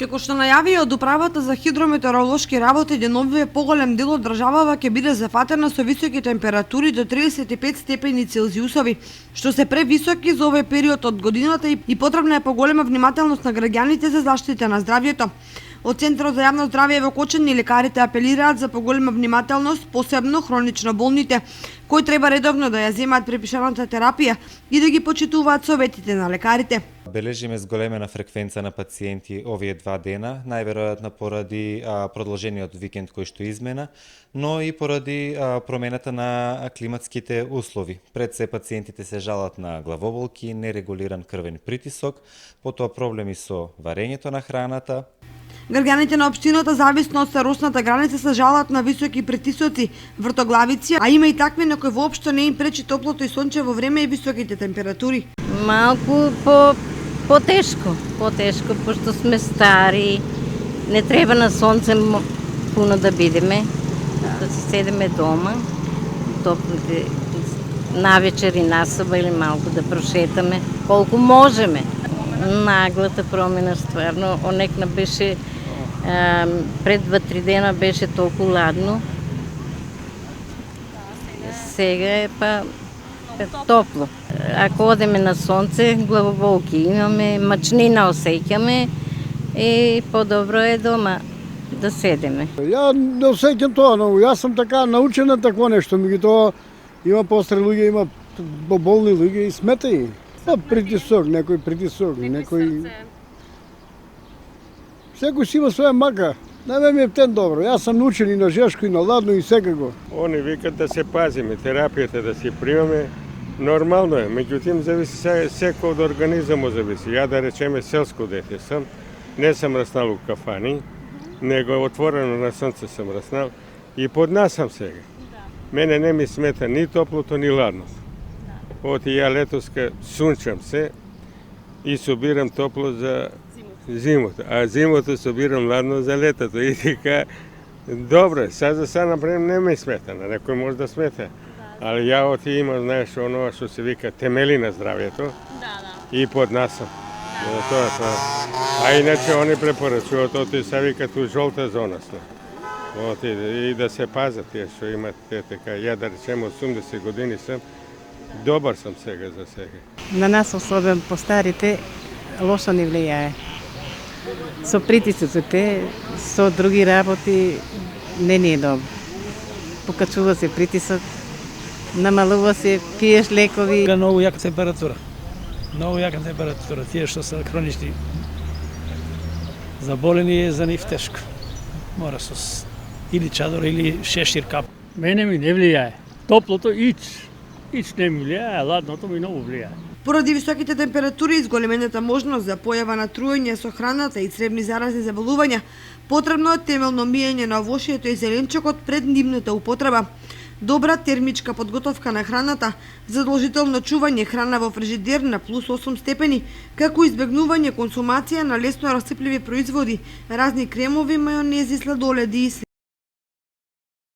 Како што најавија од Управата за хидрометеоролошки работи, деновиве поголем дел од државава ќе биде зафатена со високи температури до 35 степени Целзиусови, што се превисоки за овој период од годината и потребна е поголема внимателност на граѓаните за заштита на здравјето. Од Центарот за јавно здравје во Кочани лекарите апелираат за поголема внимателност, посебно хронично болните, кои треба редовно да ја земаат препишаната терапија и да ги почитуваат советите на лекарите. Бележиме зголемена фреквенца на пациенти овие 2 дена, најверојатно поради продолжениот викенд кој што измена, но и поради промената на климатските услови. Пред се пациентите се жалат на главоболки, нерегулиран крвен притисок, потоа проблеми со варењето на храната. Граѓаните на општината, зависно од старосната граница, се жалат на високи притисоци, вртоглавици, а има и такви на кои воопшто не им пречи топлото и сончево време и високите температури. Малку потешко, пошто сме стари, не треба на сонце пуно да бидеме, да се седеме дома, топлите навечер и насоба или малку да прошетаме, колку можеме. Наглата промена стварно, онекна беше пред 2-3 дена беше толку ладно. Сега е топло. Ако одеме на сонце, главоболки имаме, мачнина осеќаме и подобро е дома да седеме. Ја не осеќам тоа, но јас сум така научен на такво нешто, меѓутоа има постари луѓе, има болни луѓе и смета и. Притисок, некој притисок, некој... Секој си има своја мака. На мене ми е птен добро. Јас сум научен и на жешко, и на ладно, и секако. Они викат да се пазиме, терапијата да си примаме. Нормално е, меѓутим зависи секој од организмот зависи. Ја да речеме селско дете сум, не сум раснал у кафани, него отворено на сонце сум раснал и под нас сум сега. Мене не ми смета ни топлото, ни ладното. Оти ја летоска сунчам се и собирам топло за зимото, а зимото собирам ладно за летото. И така, добре, сега за сега например не ми смета, на некој може да смета. Ali ja oti imam, znaš, ono što se vika temeli na zdravljeto i pod nasam. To je to. A inače oni preporučuju, to ti se vika tu žolta zona. I da se pazate što imate, така, ja da rečemo 80 години sam, dobar sam сега za сега. На нас, особено по-старите, лошо ни влияе. Со притисоците, со други работи не ни е добро. Покачува се притисок, намалува се, пиеш лекови. Многу јака температура. Многу јака температура. Тие што се хронични заболени е за нив тешко. Мора со или чадор или шешир кап. Мене ми не влијае. Топлото ич не ми влијае, ладното ми многу влијае. Поради високите температури и зголемената можност за појава на труење со храната и цревни заразни заболувања, потребно е темелно миење на овошјето и зеленчокот пред нивната употреба. Добра термичка подготовка на храната, задолжително чување храна во фрижидер на плюс 8 степени, како избегнување консумација на лесно расипливи производи, разни кремови, мајонези, сладоледи и